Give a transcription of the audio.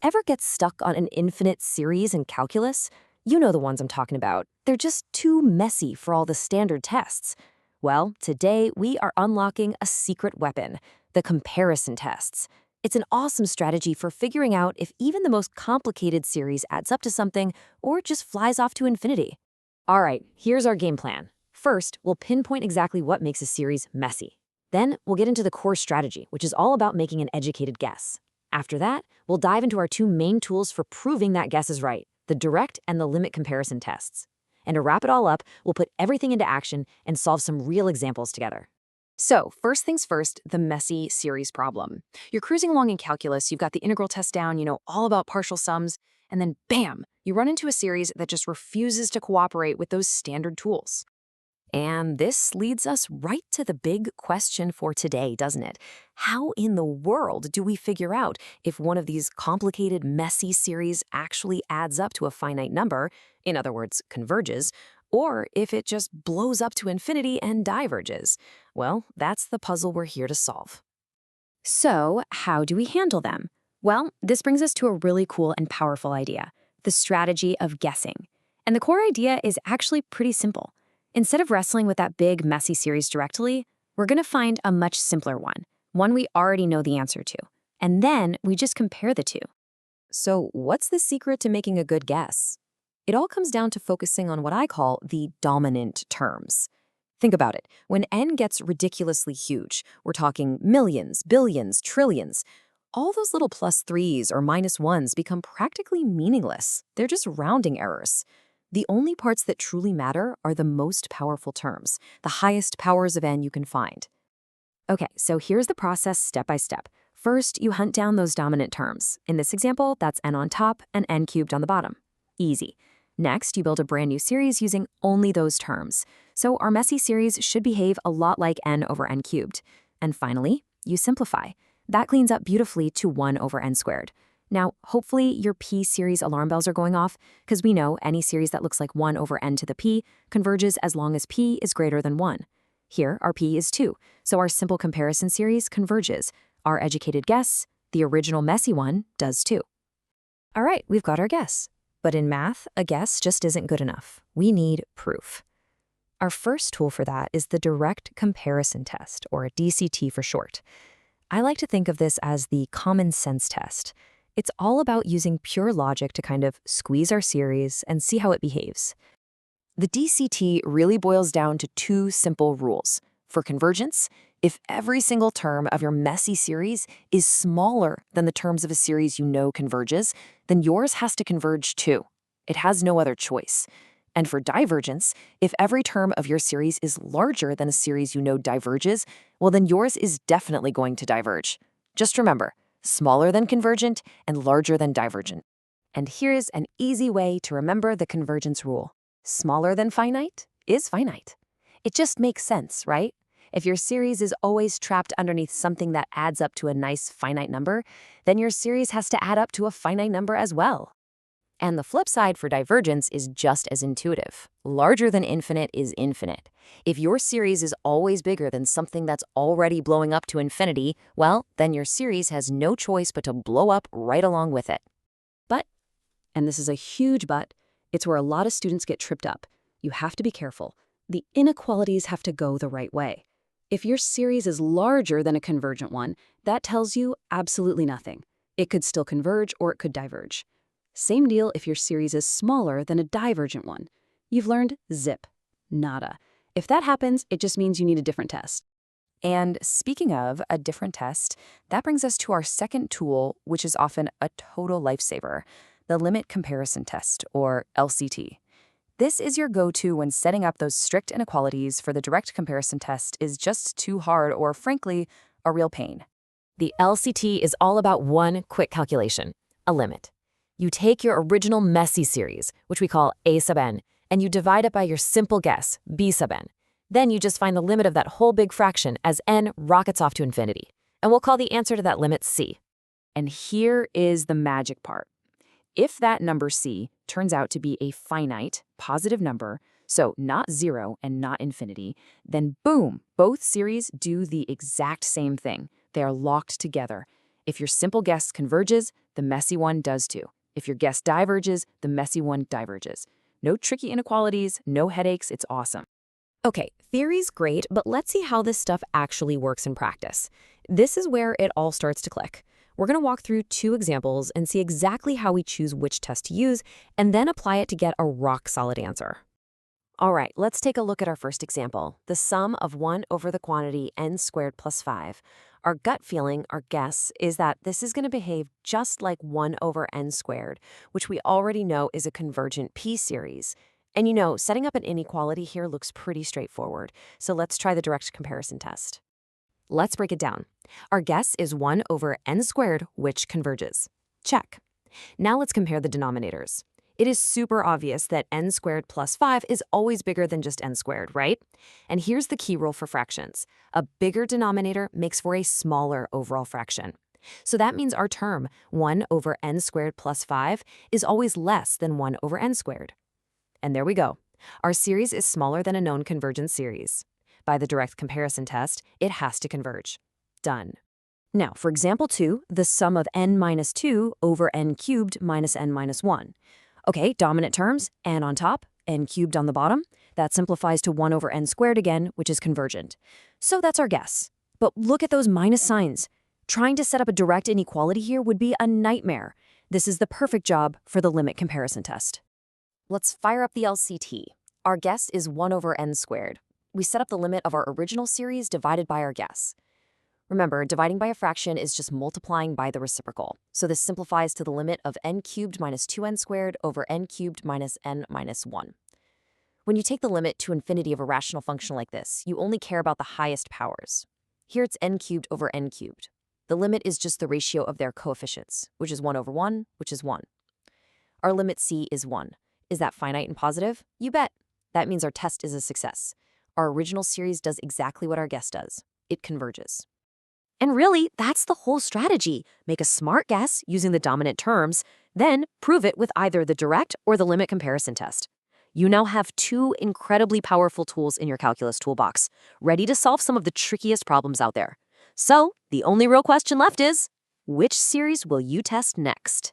Ever get stuck on an infinite series in calculus? You know the ones I'm talking about. They're just too messy for all the standard tests. Well, today we are unlocking a secret weapon, the comparison tests. It's an awesome strategy for figuring out if even the most complicated series adds up to something or just flies off to infinity. All right, here's our game plan. First, we'll pinpoint exactly what makes a series messy. Then, we'll get into the core strategy, which is all about making an educated guess. After that, we'll dive into our two main tools for proving that guess is right, the direct and the limit comparison tests. And to wrap it all up, we'll put everything into action and solve some real examples together. So, first things first, the messy series problem. You're cruising along in calculus, you've got the integral test down, you know all about partial sums, and then bam, you run into a series that just refuses to cooperate with those standard tools. And this leads us right to the big question for today, doesn't it? How in the world do we figure out if one of these complicated, messy series actually adds up to a finite number, in other words, converges, or if it just blows up to infinity and diverges? Well, that's the puzzle we're here to solve. So, how do we handle them? Well, this brings us to a really cool and powerful idea, the strategy of guessing. And the core idea is actually pretty simple. Instead of wrestling with that big, messy series directly, we're going to find a much simpler one we already know the answer to. And then we just compare the two. So what's the secret to making a good guess? It all comes down to focusing on what I call the dominant terms. Think about it. When n gets ridiculously huge, we're talking millions, billions, trillions, all those little plus threes or minus ones become practically meaningless. They're just rounding errors. The only parts that truly matter are the most powerful terms, the highest powers of n you can find. Okay, so here's the process step by step. First, you hunt down those dominant terms. In this example, that's n on top and n cubed on the bottom. Easy. Next, you build a brand new series using only those terms. So our messy series should behave a lot like n over n cubed. And finally, you simplify. That cleans up beautifully to 1 over n squared. Now, hopefully your p-series alarm bells are going off, because we know any series that looks like 1 over n to the p converges as long as p is greater than 1. Here, our p is 2, so our simple comparison series converges. Our educated guess, the original messy one, does too. All right, we've got our guess. But in math, a guess just isn't good enough. We need proof. Our first tool for that is the direct comparison test, or DCT for short. I like to think of this as the common sense test. It's all about using pure logic to kind of squeeze our series and see how it behaves. The DCT really boils down to two simple rules. For convergence, if every single term of your messy series is smaller than the terms of a series you know converges, then yours has to converge too. It has no other choice. And for divergence, if every term of your series is larger than a series you know diverges, well then yours is definitely going to diverge. Just remember, smaller than convergent and larger than divergent. And here's an easy way to remember the convergence rule. Smaller than finite is finite. It just makes sense, right? If your series is always trapped underneath something that adds up to a nice finite number, then your series has to add up to a finite number as well. And the flip side for divergence is just as intuitive. Larger than infinite is infinite. If your series is always bigger than something that's already blowing up to infinity, well, then your series has no choice but to blow up right along with it. But, and this is a huge but, it's where a lot of students get tripped up. You have to be careful. The inequalities have to go the right way. If your series is larger than a convergent one, that tells you absolutely nothing. It could still converge or it could diverge. Same deal if your series is smaller than a divergent one. You've learned zip, nada. If that happens, it just means you need a different test. And speaking of a different test, that brings us to our second tool, which is often a total lifesaver, the limit comparison test, or LCT. This is your go-to when setting up those strict inequalities for the direct comparison test is just too hard or, frankly, a real pain. The LCT is all about one quick calculation, a limit. You take your original messy series, which we call a sub n, and you divide it by your simple guess, b sub n. Then you just find the limit of that whole big fraction as n rockets off to infinity. And we'll call the answer to that limit c. And here is the magic part. If that number c turns out to be a finite, positive number, so not 0 and not infinity, then boom, both series do the exact same thing. They are locked together. If your simple guess converges, the messy one does too. If your guess diverges, the messy one diverges. No tricky inequalities, no headaches, it's awesome. Okay, theory's great, but let's see how this stuff actually works in practice. This is where it all starts to click. We're going to walk through 2 examples and see exactly how we choose which test to use, and then apply it to get a rock-solid answer. All right, let's take a look at our first example, the sum of 1 over the quantity n squared plus 5. Our gut feeling, our guess, is that this is going to behave just like 1 over n squared, which we already know is a convergent p-series. And setting up an inequality here looks pretty straightforward, so let's try the direct comparison test. Let's break it down. Our guess is 1 over n squared, which converges. Check. Now let's compare the denominators. It is super obvious that n squared plus 5 is always bigger than just n squared, right? And here's the key rule for fractions. A bigger denominator makes for a smaller overall fraction. So that means our term, 1 over n squared plus 5, is always less than 1 over n squared. And there we go. Our series is smaller than a known convergent series. By the direct comparison test, it has to converge. Done. Now, for example 2, the sum of n minus 2 over n cubed minus n minus 1. Okay, dominant terms, n on top, n cubed on the bottom. That simplifies to 1 over n squared again, which is convergent. So that's our guess. But look at those minus signs. Trying to set up a direct inequality here would be a nightmare. This is the perfect job for the limit comparison test. Let's fire up the LCT. Our guess is 1 over n squared. We set up the limit of our original series divided by our guess. Remember, dividing by a fraction is just multiplying by the reciprocal. So this simplifies to the limit of n cubed minus 2n squared over n cubed minus n minus 1. When you take the limit to infinity of a rational function like this, you only care about the highest powers. Here it's n cubed over n cubed. The limit is just the ratio of their coefficients, which is 1 over 1, which is 1. Our limit c is 1. Is that finite and positive? You bet. That means our test is a success. Our original series does exactly what our guess does. It converges. And really, that's the whole strategy. Make a smart guess using the dominant terms, then prove it with either the direct or the limit comparison test. You now have 2 incredibly powerful tools in your calculus toolbox, ready to solve some of the trickiest problems out there. So, the only real question left is, which series will you test next?